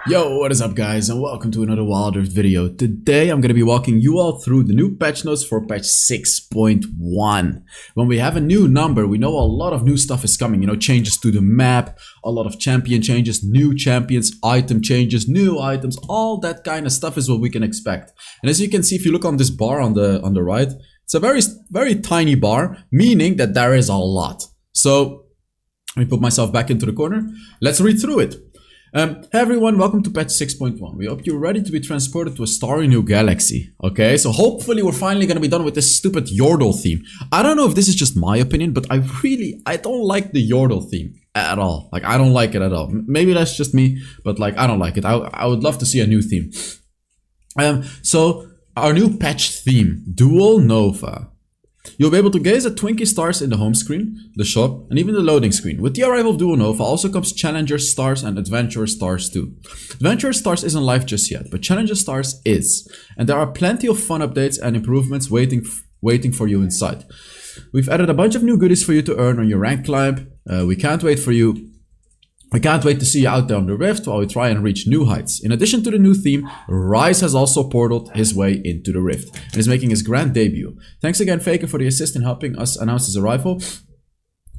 Yo, what is up guys, and welcome to another Wild Rift video. Today I'm going to be walking you all through the new patch notes for patch 6.1. When we have a new number, we know a lot of new stuff is coming. You know, changes to the map, a lot of champion changes, new champions, item changes, new items, all that kind of stuff is what we can expect. And as you can see, if you look on this bar on the right, it's a very tiny bar, meaning that there is a lot. So, let me put myself back into the corner. Let's read through it. Hey everyone, welcome to patch 6.1. We hope you're ready to be transported to a starry new galaxy. Okay, so hopefully we're finally gonna be done with this stupid Yordle theme. I don't know if this is just my opinion, but I don't like the Yordle theme at all. Like, I don't like it at all. Maybe that's just me, but like, I don't like it. I would love to see a new theme. So our new patch theme, Dual Nova. You'll be able to gaze at Twinkie stars in the home screen, the shop, and even the loading screen. With the arrival of Dual Nova also comes Challenger stars and Adventurer stars too. Adventurer stars isn't live just yet, but Challenger stars is. And there are plenty of fun updates and improvements waiting for you inside. We've added a bunch of new goodies for you to earn on your rank climb. We can't wait to see you out there on the Rift while we try and reach new heights. In addition to the new theme, Ryze has also portaled his way into the Rift and is making his grand debut. Thanks again Faker for the assist in helping us announce his arrival.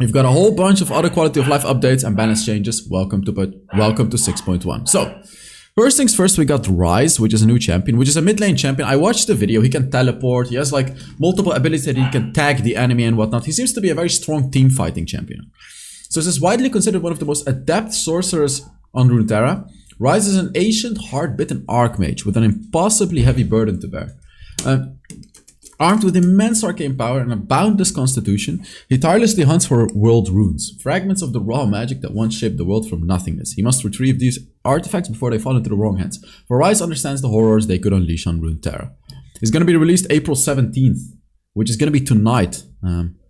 We've got a whole bunch of other quality of life updates and balance changes. Welcome to 6.1. So, first things first, we got Ryze, which is a new champion, which is a mid lane champion. I watched the video, he can teleport, he has like multiple abilities that he can tag the enemy and whatnot. He seems to be a very strong team fighting champion. So this is widely considered one of the most adept sorcerers on Runeterra. Ryze is an ancient, hard-bitten archmage with an impossibly heavy burden to bear. Armed with immense arcane power and a boundless constitution, he tirelessly hunts for world runes, fragments of the raw magic that once shaped the world from nothingness. He must retrieve these artifacts before they fall into the wrong hands, for Ryze understands the horrors they could unleash on Runeterra. It's going to be released April 17th, which is going to be tonight.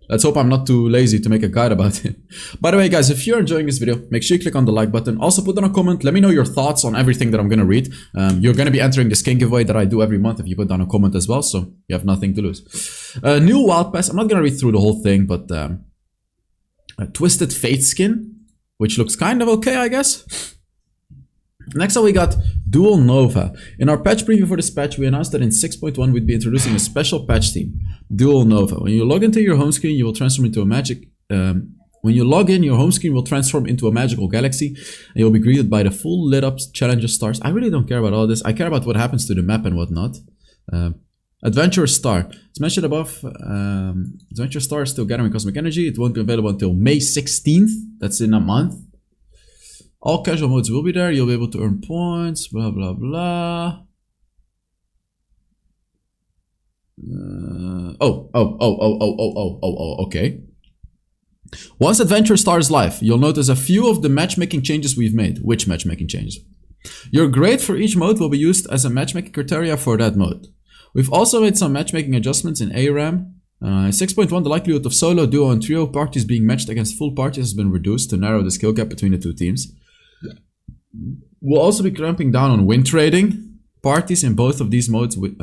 Let's hope I'm not too lazy to make a guide about it. By the way, guys, if you're enjoying this video, make sure you click on the like button. Also, put down a comment. Let me know your thoughts on everything that I'm going to read. You're going to be entering the skin giveaway that I do every month if you put down a comment as well, so you have nothing to lose. New Wild Pass. I'm not going to read through the whole thing, but a Twisted Fate skin, which looks kind of okay, I guess. Next up, we got Dual Nova. In our patch preview for this patch, we announced that in 6.1 we'd be introducing a special patch theme, Dual Nova. When you log into your home screen, you will transform into a magic. When you log in, your home screen will transform into a magical galaxy, and you'll be greeted by the full lit up Challenger stars. I really don't care about all this. I care about what happens to the map and whatnot. Adventurer Star. It's mentioned above. Adventurer Star is still gathering cosmic energy. It won't be available until May 16th. That's in a month. All casual modes will be there. You'll be able to earn points. Blah, blah, blah. Okay. Once Adventure starts live, you'll notice a few of the matchmaking changes we've made. Which matchmaking changes? Your grade for each mode will be used as a matchmaking criteria for that mode. We've also made some matchmaking adjustments in ARAM. 6.1, the likelihood of solo, duo, and trio parties being matched against full parties has been reduced to narrow the skill gap between the two teams. We'll also be clamping down on win trading parties in both of these modes with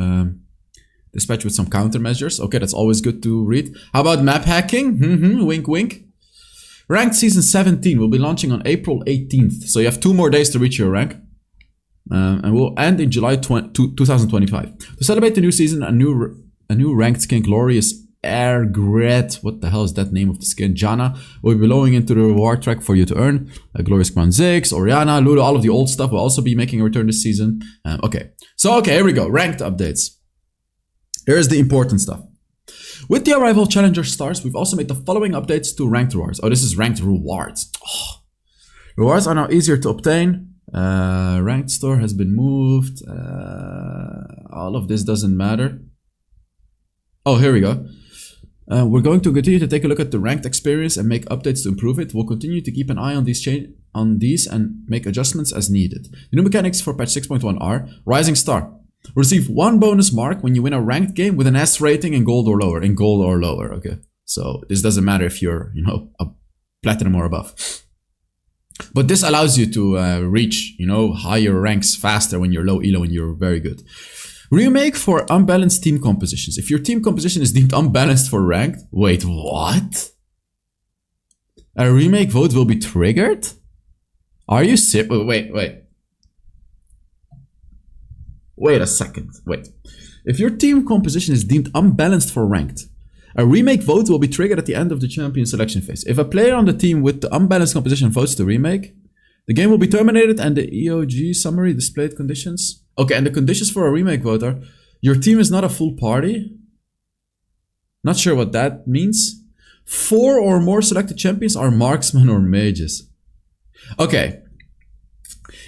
dispatch with some countermeasures. Okay, that's always good to read. How about map hacking? Wink wink. Ranked Season 17 will be launching on April 18th. So you have 2 more days to reach your rank. And we'll end in July 2025. To celebrate the new season, a new ranked skin, Glorious Airgret, what the hell is that name of the skin? Janna will be blowing into the reward track for you to earn. Glorious Crown Ziggs, Oriana, Lulu, all of the old stuff will also be making a return this season. Okay, here we go. Ranked updates. Here's the important stuff. With the arrival of Challenger stars, we've also made the following updates to ranked rewards. Oh, this is ranked rewards. Oh. Rewards are now easier to obtain. Ranked store has been moved. All of this doesn't matter. Oh, here we go. We're going to continue to take a look at the ranked experience and make updates to improve it. We'll continue to keep an eye on these and make adjustments as needed. The new mechanics for patch 6.1 are Rising Star. Receive 1 bonus mark when you win a ranked game with an S rating in gold or lower. Okay. So this doesn't matter if you're, a platinum or above. But this allows you to reach, higher ranks faster when you're low elo and you're very good. Remake for unbalanced team compositions. If your team composition is deemed unbalanced for ranked, wait, what? A remake vote will be triggered? Are you serious? Wait. Wait a second. Wait. If your team composition is deemed unbalanced for ranked, a remake vote will be triggered at the end of the champion selection phase. If a player on the team with the unbalanced composition votes to remake, the game will be terminated and the EOG summary displayed conditions. Okay, and the conditions for a remake vote are, your team is not a full party. Not sure what that means. 4 or more selected champions are marksmen or mages. Okay.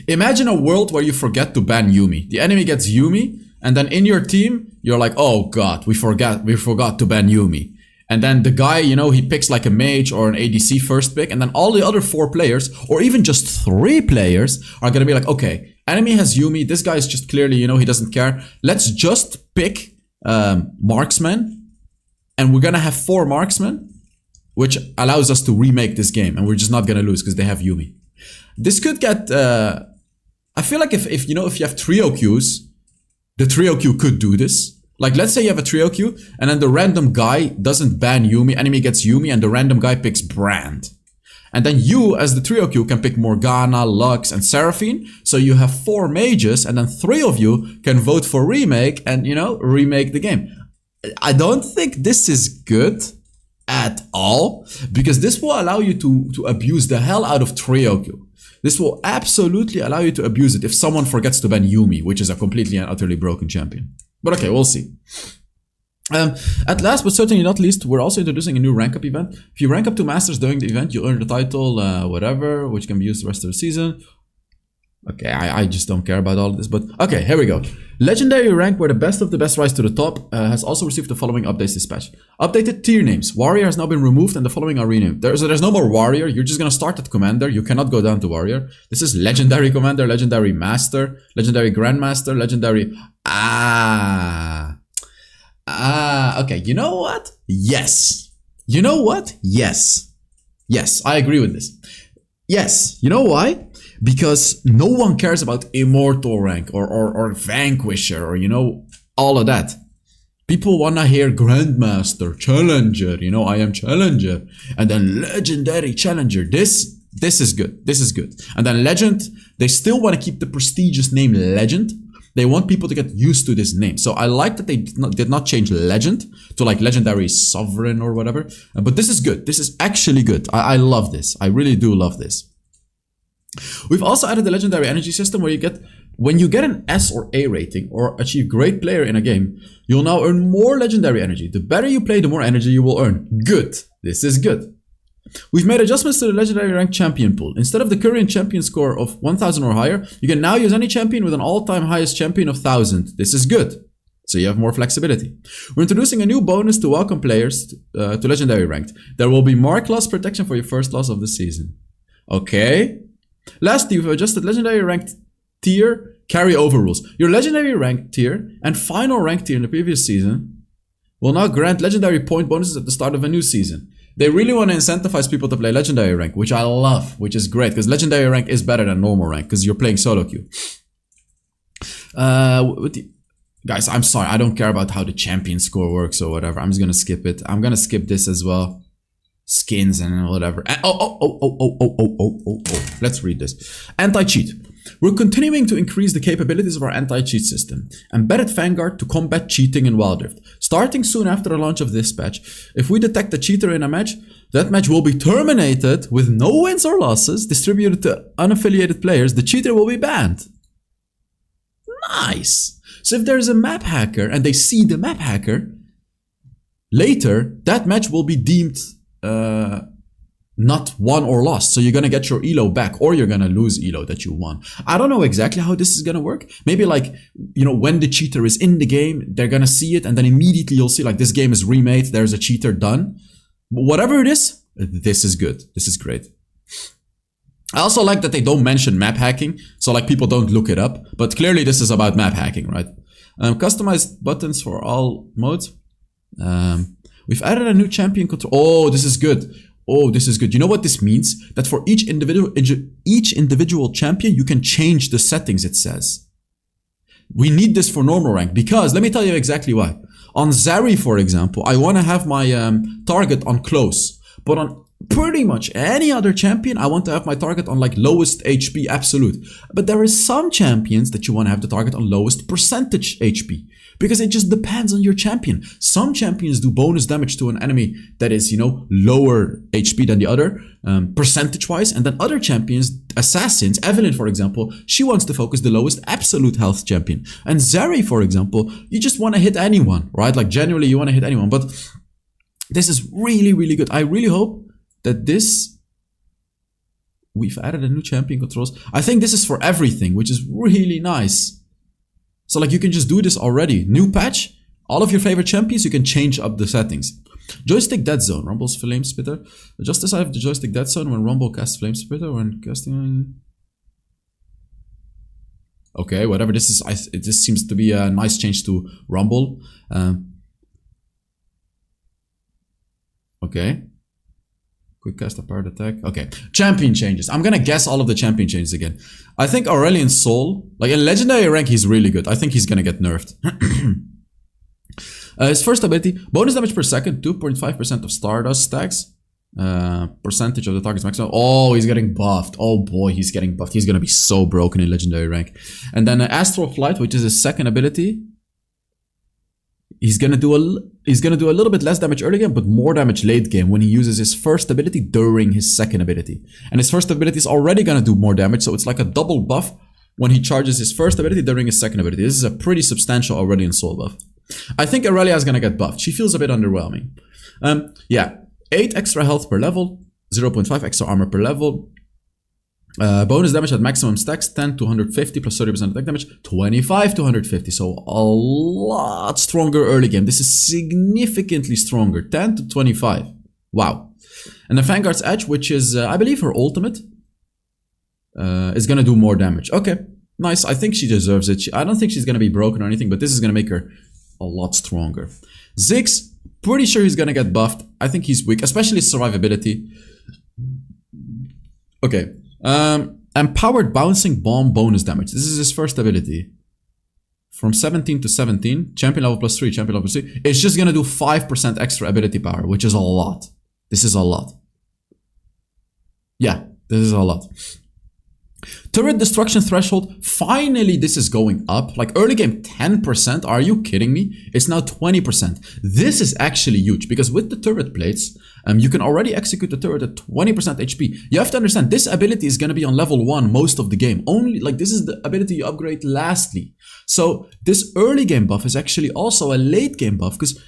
Imagine a world where you forget to ban Yuumi. The enemy gets Yuumi, and then in your team, you're like, oh god, we forgot to ban Yuumi. And then the guy, you know, he picks like a mage or an ADC first pick, and then all the other 4 players, or even just 3 players, are gonna be like, okay, enemy has Yuumi, this guy is just clearly, you know, he doesn't care. Let's just pick marksman, and we're gonna have 4 marksmen, which allows us to remake this game, and we're just not gonna lose because they have Yuumi. This could get, I feel like if you know, if you have trio queues, the trio queue could do this. Like, let's say you have a trio queue, and then the random guy doesn't ban Yuumi, enemy gets Yuumi, and the random guy picks Brand. And then you, as the trio queue, can pick Morgana, Lux, and Seraphine. So you have 4 mages, and then 3 of you can vote for remake and, you know, remake the game. I don't think this is good at all, because this will allow you to abuse the hell out of trio queue. This will absolutely allow you to abuse it if someone forgets to ban Yuumi, which is a completely and utterly broken champion. But okay, we'll see. At last, but certainly not least, we're also introducing a new rank up event. If you rank up to Masters during the event, you earn the title, whatever, which can be used the rest of the season. Okay, I just don't care about all of this, but okay, here we go. Legendary rank where the best of the best rise to the top has also received the following updates this patch. Updated tier names. Warrior has now been removed and the following are renamed. There's no more Warrior. You're just gonna start at Commander. You cannot go down to Warrior. This is Legendary Commander, Legendary Master, Legendary Grandmaster, Legendary... okay, you know what? Yes. You know what? Yes. Yes, I agree with this. Yes, you know why? Because no one cares about Immortal rank or Vanquisher or, you know, all of that. People wanna hear Grandmaster, Challenger, you know, I am Challenger. And then Legendary Challenger. This is good. This is good. And then Legend, they still want to keep the prestigious name Legend. They want people to get used to this name. So I like that they did not change Legend to like Legendary Sovereign or whatever. But this is good. This is actually good. I love this. I really do love this. We've also added the Legendary Energy system where you get, when you get an S or A rating or achieve Great Player in a game, you'll now earn more Legendary Energy. The better you play, the more energy you will earn. Good. This is good. We've made adjustments to the Legendary Rank Champion pool. Instead of the current champion score of 1000 or higher, you can now use any champion with an all-time highest champion of 1000. This is good. So you have more flexibility. We're introducing a new bonus to welcome players to Legendary Ranked. There will be mark loss protection for your first loss of the season. Okay. Lastly, we've adjusted Legendary Ranked tier carryover rules. Your Legendary Ranked tier and final rank tier in the previous season will now grant Legendary point bonuses at the start of a new season. They really want to incentivize people to play Legendary Rank, which I love, which is great, because Legendary Rank is better than normal rank, because you're playing solo queue. Guys, I'm sorry, I don't care about how the champion score works or whatever. I'm just going to skip it. I'm going to skip this as well. Skins and whatever. Let's read this. Anti-cheat. We're continuing to increase the capabilities of our anti-cheat system. Embedded Vanguard to combat cheating in Wild Rift. Starting soon after the launch of this patch, if we detect a cheater in a match, that match will be terminated with no wins or losses distributed to unaffiliated players. The cheater will be banned. Nice. So if there's a map hacker and they see the map hacker, later that match will be deemed not won or lost. So you're gonna get your elo back, or you're gonna lose elo that you won. I don't know exactly how this is gonna work. Maybe like, you know, when the cheater is in the game, they're gonna see it and then immediately you'll see like this game is remade, there's a cheater done. But whatever it is, this is good. This is great. I also like that they don't mention map hacking, so like people don't look it up. But clearly this is about map hacking, right? Customized buttons for all modes. We've added a new champion control. Oh, this is good. Oh, this is good. You know what this means? That for each individual champion, you can change the settings, it says. We need this for normal rank because, let me tell you exactly why. On Zari, for example, I want to have my target on close. But on pretty much any other champion, I want to have my target on like lowest HP absolute. But there is some champions that you want to have the target on lowest percentage HP. Because it just depends on your champion. Some champions do bonus damage to an enemy that is, you know, lower HP than the other, percentage-wise. And then other champions, assassins, Evelyn, for example, she wants to focus the lowest absolute health champion. And Zeri, for example, you just want to hit anyone, right? Like, generally, you want to hit anyone. But this is really, really good. I really hope that this... We've added a new champion controls. I think this is for everything, which is really nice. So like you can just do this already. New patch, all of your favorite champions, you can change up the settings. Joystick dead zone, Rumble's flame spitter. Just as I have the joystick dead zone when Rumble casts flame spitter when casting. Okay, whatever this is, this seems to be a nice change to Rumble. Okay. Quick cast, a powered attack. Okay, champion changes. I'm gonna guess all of the champion changes again. I think Aurelion Sol, like in legendary rank, he's really good. I think he's gonna get nerfed. His first ability, bonus damage per second, 2.5% of Stardust stacks. Percentage of the target's maximum. Oh, he's getting buffed. Oh boy, he's getting buffed. He's gonna be so broken in legendary rank. And then Astral Flight, which is his second ability. He's gonna do a little bit less damage early game, but more damage late game when he uses his first ability during his second ability. And his first ability is already gonna do more damage, so it's like a double buff when he charges his first ability during his second ability. This is a pretty substantial Aurelion Sol buff. I think Aurelia is gonna get buffed. She feels a bit underwhelming. Yeah, 8 extra health per level, 0.5 extra armor per level. Bonus damage at maximum stacks, 10 to 150 plus 30% attack damage, 25 to 150. So a lot stronger early game. This is significantly stronger, 10 to 25. Wow. And the Vanguard's Edge, which is, I believe, her ultimate, is going to do more damage. Okay, nice. I think she deserves it. I don't think she's going to be broken or anything, but this is going to make her a lot stronger. Ziggs, pretty sure he's going to get buffed. I think he's weak, especially survivability. Okay. Empowered Bouncing Bomb bonus damage. This is his first ability. From 17 to 17, champion level plus 3, champion level plus 3. It's just gonna do 5% extra ability power, which is a lot. This is a lot. Yeah, this is a lot. Turret destruction threshold. Finally, this is going up. Like early game, 10%. Are you kidding me? It's now 20%. This is actually huge because with the turret plates, you can already execute the turret at 20% HP. You have to understand, this ability is going to be on level 1 most of the game. Only, like, this is the ability you upgrade lastly. So this early game buff is actually also a late game buff because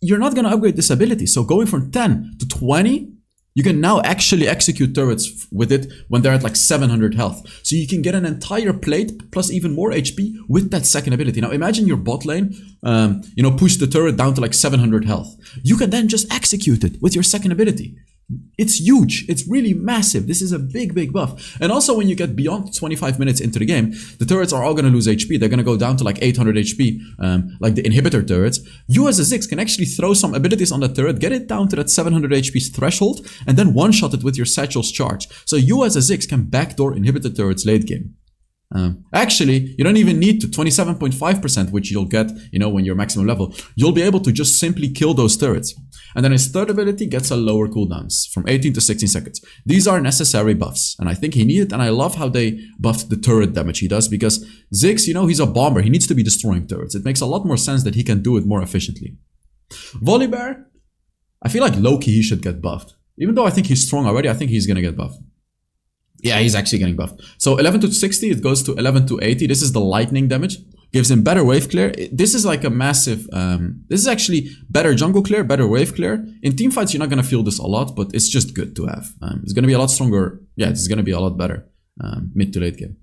you're not going to upgrade this ability. So going from 10 to 20, you can now actually execute turrets with it when they're at like 700 health. So you can get an entire plate plus even more HP with that second ability. Now imagine your bot lane, you know, push the turret down to like 700 health. You can then just execute it with your second ability. It's huge. It's really massive. This is a big, big buff. And also when you get beyond 25 minutes into the game, the turrets are all going to lose HP. They're going to go down to like 800 HP, like the inhibitor turrets. You as a Ziggs can actually throw some abilities on the turret, get it down to that 700 HP threshold, and then one-shot it with your satchel's charge. So you as a Ziggs can backdoor inhibitor turrets late game. Actually, you don't even need to 27.5%, which you'll get, you know, when you're maximum level. You'll be able to just simply kill those turrets. And then his third ability gets a lower cooldowns from 18 to 16 seconds. These are necessary buffs, and I think he needed, and I love how they buffed the turret damage he does, because Ziggs, you know, he's a bomber. He needs to be destroying turrets. It makes a lot more sense that he can do it more efficiently. Volibear, I feel like low-key he should get buffed. Even though I think he's strong already, I think he's gonna get buffed. Yeah, he's actually getting buffed. So 11 to 60, it goes to 11 to 80. This is the lightning damage. Gives him better wave clear. This is like a massive... this is actually better jungle clear, better wave clear. In teamfights, you're not going to feel this a lot, but it's just good to have. It's going to be a lot stronger. Yeah, it's going to be a lot better mid to late game.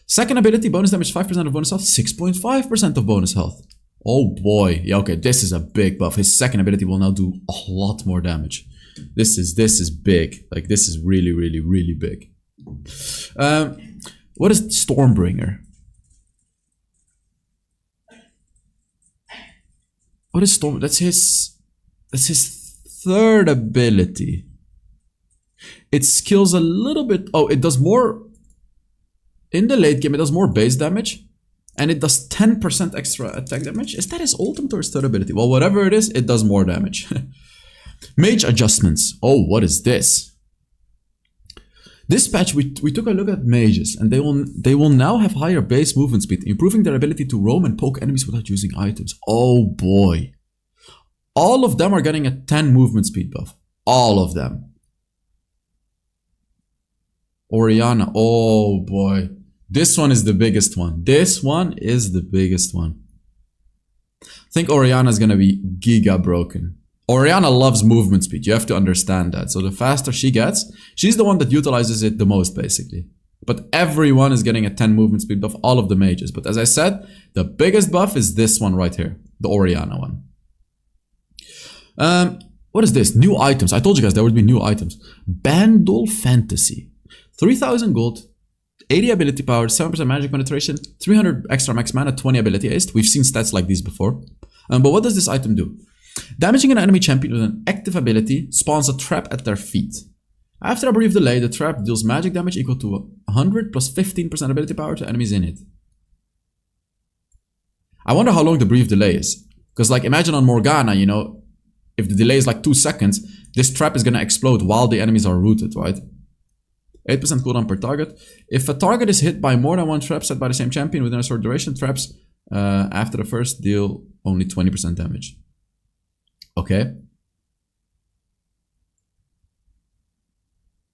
Second ability, bonus damage 5% of bonus health, 6.5% of bonus health. Oh boy. Yeah, okay, this is a big buff. His second ability will now do a lot more damage. This is big. Like, this is really, really, really big. What is Stormbringer? What is Storm? That's his third ability. It skills a little bit. Oh, it does more in the late game. It does more base damage, and it does 10% extra attack damage. Is that his ultimate or his third ability? Well, whatever it is, it does more damage. Mage adjustments. Oh, what is this? This patch, we took a look at mages, and they will now have higher base movement speed, improving their ability to roam and poke enemies without using items. Oh boy. All of them are getting a 10 movement speed buff. All of them. Oriana. Oh boy. This one is the biggest one. This one is the biggest one. I think Oriana is going to be giga broken. Oriana loves movement speed. You have to understand that. So the faster she gets, she's the one that utilizes it the most, basically. But everyone is getting a 10 movement speed buff, all of the mages. But as I said, the biggest buff is this one right here. The Oriana one. What is this? New items. I told you guys there would be new items. Bandle Fantasy. 3000 gold. 80 ability power, 7% magic penetration, 300 extra max mana, 20 ability haste. We've seen stats like these before. But what does this item do? Damaging an enemy champion with an active ability spawns a trap at their feet. After a brief delay, the trap deals magic damage equal to 100 plus 15% ability power to enemies in it. I wonder how long the brief delay is. Because like imagine on Morgana, you know, if the delay is like 2 seconds, this trap is going to explode while the enemies are rooted, right? 8% cooldown per target. If a target is hit by more than one trap set by the same champion within a short duration, traps after the first deal only 20% damage. Okay.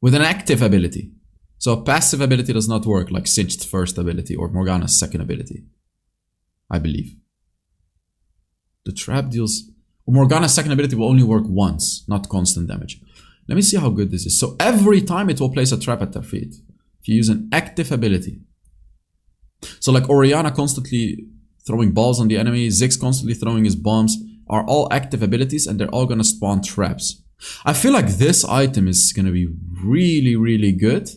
With an active ability. So a passive ability does not work like Singed's first ability or Morgana's second ability. I believe. The trap deals... Morgana's second ability will only work once, not constant damage. Let me see how good this is. So every time it will place a trap at their feet. If you use an active ability. So like Oriana constantly throwing balls on the enemy, Ziggs constantly throwing his bombs, are all active abilities and they're all gonna spawn traps. I feel like this item is gonna be really, really good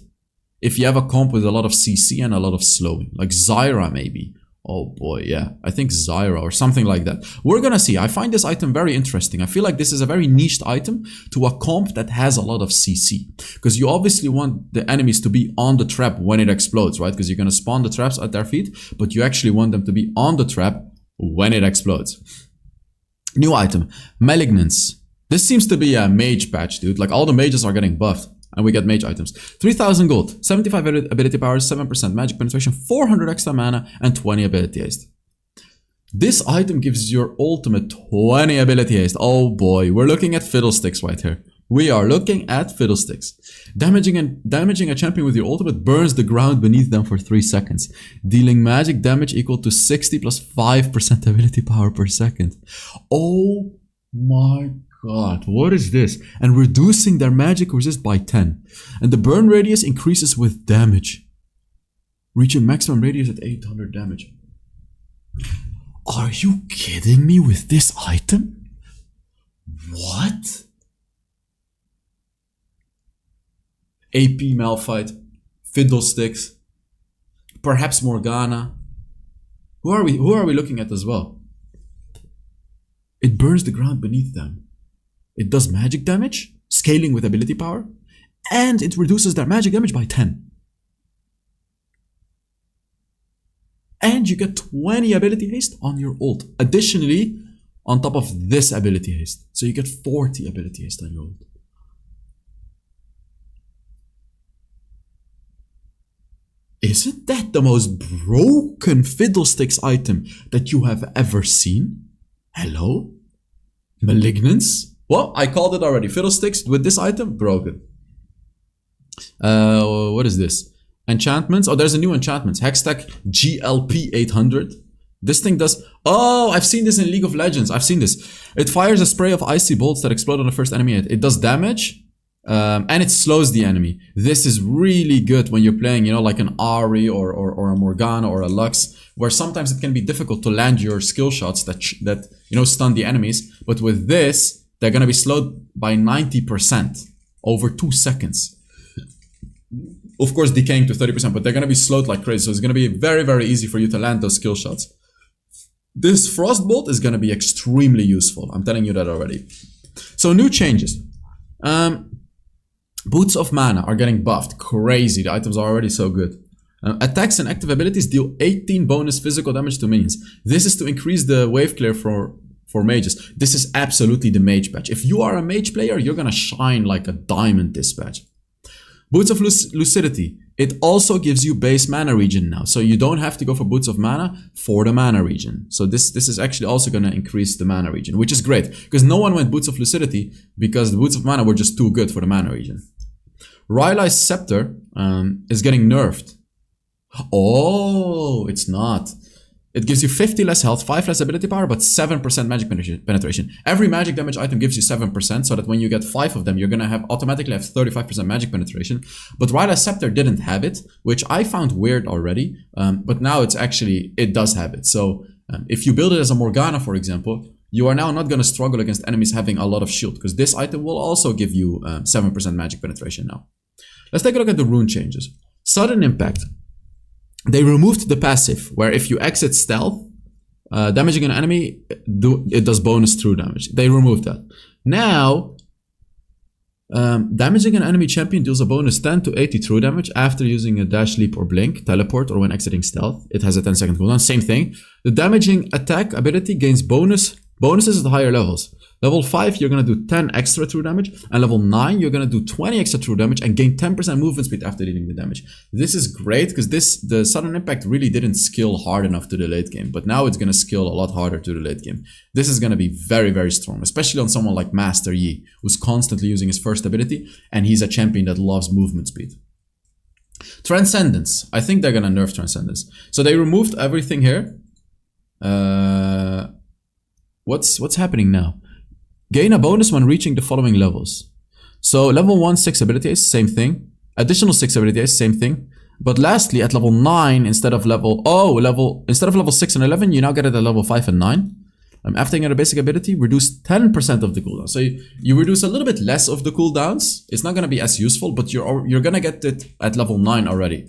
if you have a comp with a lot of CC and a lot of slowing. Like Zyra maybe. Oh boy, yeah. I think Zyra or something like that. We're gonna see. I find this item very interesting. I feel like this is a very niched item to a comp that has a lot of CC. Because you obviously want the enemies to be on the trap when it explodes, right? Because you're gonna spawn the traps at their feet, but you actually want them to be on the trap when it explodes. New item, Malignance. This seems to be a mage patch, dude. Like all the mages are getting buffed. And we get mage items. 3000 gold, 75 ability power, 7% magic penetration, 400 extra mana, and 20 ability haste. This item gives your ultimate 20 ability haste. Oh boy, we're looking at fiddlesticks right here. We are looking at fiddlesticks. Damaging a champion with your ultimate burns the ground beneath them for 3 seconds. Dealing magic damage equal to 60 plus 5% ability power per second. Oh my God, what is this? And reducing their magic resist by 10. And the burn radius increases with damage. Reaching maximum radius at 800 damage. Are you kidding me with this item? What? AP Malphite, Fiddlesticks, perhaps Morgana. Who are we looking at as well? It burns the ground beneath them. It does magic damage, scaling with ability power, and it reduces their magic damage by 10. And you get 20 ability haste on your ult. Additionally, on top of this ability haste. So you get 40 ability haste on your ult. Isn't that the most broken Fiddlesticks item that you have ever seen? Hello? Malignance? Well, I called it already. Fiddlesticks with this item, broken. What is this? Enchantments. Oh, there's a new enchantment. Hextech GLP 800. This thing does... Oh, I've seen this in League of Legends. I've seen this. It fires a spray of icy bolts that explode on the first enemy. It does damage. And it slows the enemy. This is really good when you're playing, you know, like an Ahri or a Morgana or a Lux, where sometimes it can be difficult to land your skill shots that you know, stun the enemies. But with this, they're going to be slowed by 90% over 2 seconds. Of course, decaying to 30%, but they're going to be slowed like crazy. So it's going to be very, very easy for you to land those skill shots. This Frostbolt is going to be extremely useful. I'm telling you that already. So new changes. Boots of Mana are getting buffed. Crazy. The items are already so good. Attacks and active abilities deal 18 bonus physical damage to minions. This is to increase the wave clear for for mages. This is absolutely the mage patch. If you are a mage player, you're gonna shine like a diamond this patch. Boots of Lucidity. It also gives you base mana regen now. So you don't have to go for Boots of Mana for the mana regen. So this is actually also going to increase the mana regen, which is great. Because no one went Boots of Lucidity because the Boots of Mana were just too good for the mana regen. Ryze's Scepter is getting nerfed. Oh, it's not. It gives you 50 less health, 5 less ability power, but 7% magic penetration. Every magic damage item gives you 7%, so that when you get 5 of them, you're gonna have automatically have 35% magic penetration. But Ryze's Scepter didn't have it, which I found weird already. But now it does have it. So if you build it as a Morgana, for example, you are now not gonna struggle against enemies having a lot of shield, because this item will also give you 7% magic penetration now. Let's take a look at the rune changes. Sudden Impact. They removed the passive, where if you exit stealth, damaging an enemy, it does bonus true damage. They removed that. Now, damaging an enemy champion deals a bonus 10 to 80 true damage after using a dash, leap, or blink, teleport, or when exiting stealth. It has a 10-second cooldown. Same thing. The damaging attack ability gains bonuses at the higher levels. Level 5, you're going to do 10 extra true damage. And level 9, you're going to do 20 extra true damage and gain 10% movement speed after dealing the damage. This is great because the sudden impact really didn't skill hard enough to the late game. But now it's going to skill a lot harder to the late game. This is going to be very, very strong, especially on someone like Master Yi, who's constantly using his first ability. And he's a champion that loves movement speed. Transcendence. I think they're going to nerf Transcendence. So they removed everything here. What's happening now? Gain a bonus when reaching the following levels. So level 1, 6 ability is same thing. Additional 6 ability is same thing. But lastly, at level 9, instead of level 6 and 11, you now get it at level 5 and 9. After you get a basic ability, reduce 10% of the cooldown. So you reduce a little bit less of the cooldowns. It's not going to be as useful, but you're going to get it at level 9 already.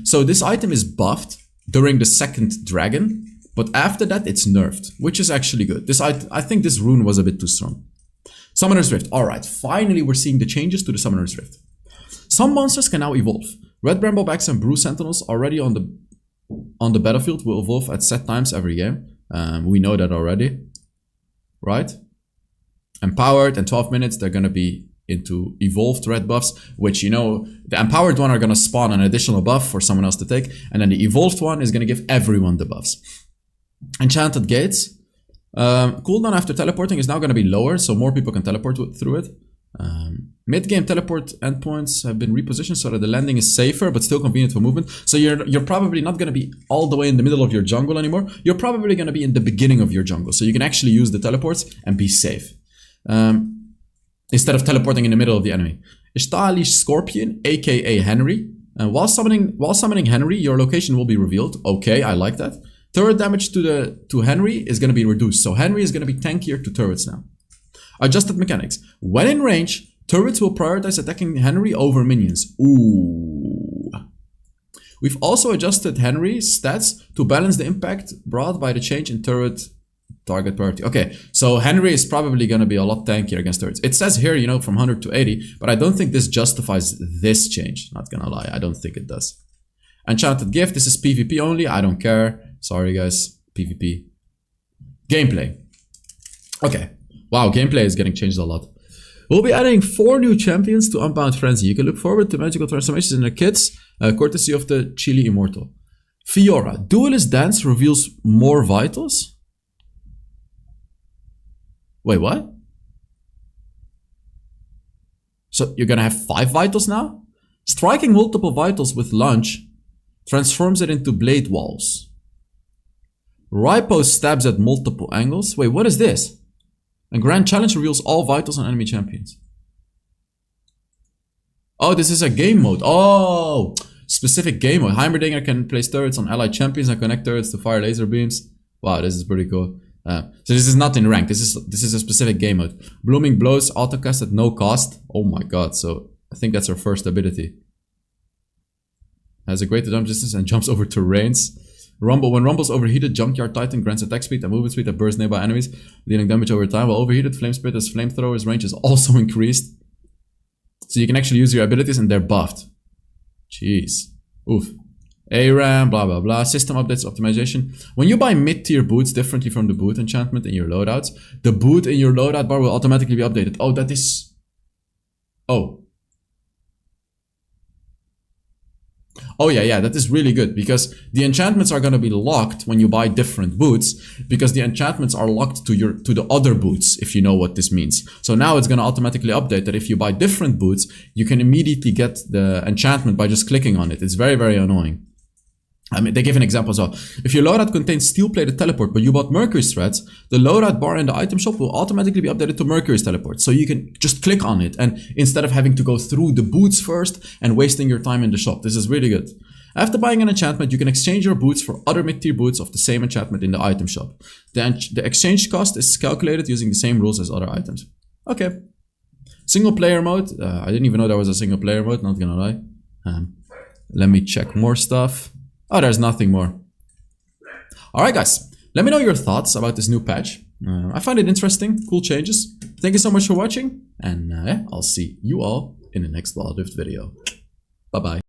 So this item is buffed during the second dragon. But after that, it's nerfed, which is actually good. I think this rune was a bit too strong. Summoner's Rift. Alright, finally we're seeing the changes to the Summoner's Rift. Some monsters can now evolve. Red Bramblebacks and Brew Sentinels already on the battlefield will evolve at set times every game. We know that already. Right? Empowered, in 12 minutes, they're going to be into evolved red buffs, which, you know, the empowered one are going to spawn an additional buff for someone else to take. And then the evolved one is going to give everyone the buffs. Enchanted Gates. Cooldown after teleporting is now going to be lower, so more people can teleport through it. Mid-game teleport endpoints have been repositioned so that the landing is safer but still convenient for movement. So you're probably not going to be all the way in the middle of your jungle anymore. You're probably going to be in the beginning of your jungle, so you can actually use the teleports and be safe. Instead of teleporting in the middle of the enemy. Ishtali Scorpion, aka Henry. While summoning Henry, your location will be revealed. Okay, I like that. Turret damage to Henry is going to be reduced. So Henry is going to be tankier to turrets now. Adjusted mechanics. When in range, turrets will prioritize attacking Henry over minions. Ooh. We've also adjusted Henry's stats to balance the impact brought by the change in turret target priority. Okay, so Henry is probably going to be a lot tankier against turrets. It says here, you know, from 100 to 80, but I don't think this justifies this change. Not gonna lie, I don't think it does. Enchanted Gift, this is PvP only. I don't care. Sorry guys, PvP. Gameplay. Okay. Wow, gameplay is getting changed a lot. We'll be adding 4 new champions to Unbound Frenzy. You can look forward to magical transformations in their kits, courtesy of the Chili Immortal. Fiora. Duelist Dance reveals more vitals? Wait, what? So you're gonna have 5 vitals now? Striking multiple vitals with lunge transforms it into blade walls. Riposte stabs at multiple angles. Wait, what is this? And Grand Challenge reveals all vitals on enemy champions. Oh, this is a game mode. Oh, specific game mode. Heimerdinger can place turrets on allied champions and connect turrets to fire laser beams. Wow, this is pretty cool. So this is not in rank. This is a specific game mode. Blooming Blows autocast at no cost. Oh my god. So I think that's her first ability. Has a greater jump distance and jumps over terrains. Rumble. When Rumble's overheated, Junkyard Titan grants attack speed and movement speed that bursts nearby enemies, dealing damage over time. While overheated, Flame Spirit's flamethrower's range is also increased. So you can actually use your abilities and they're buffed. Jeez. Oof. ARAM, blah blah blah, system updates, optimization. When you buy mid-tier boots differently from the boot enchantment in your loadouts, the boot in your loadout bar will automatically be updated. Oh, that is... Oh. Oh yeah, that is really good, because the enchantments are going to be locked when you buy different boots, because the enchantments are locked to the other boots, if you know what this means. So now it's going to automatically update that if you buy different boots, you can immediately get the enchantment by just clicking on it. It's very, very annoying. I mean, they give an example as well. If your loadout contains steel-plated teleport, but you bought Mercury's threads, the loadout bar in the item shop will automatically be updated to Mercury's teleport. So you can just click on it, and instead of having to go through the boots first and wasting your time in the shop. This is really good. After buying an enchantment, you can exchange your boots for other mid-tier boots of the same enchantment in the item shop. The exchange cost is calculated using the same rules as other items. Okay. Single player mode. I didn't even know there was a single player mode, not gonna lie. Let me check more stuff. Oh, there's nothing more. Alright guys, let me know your thoughts about this new patch. I find it interesting, cool changes. Thank you so much for watching, and I'll see you all in the next Wild Rift video. Bye bye.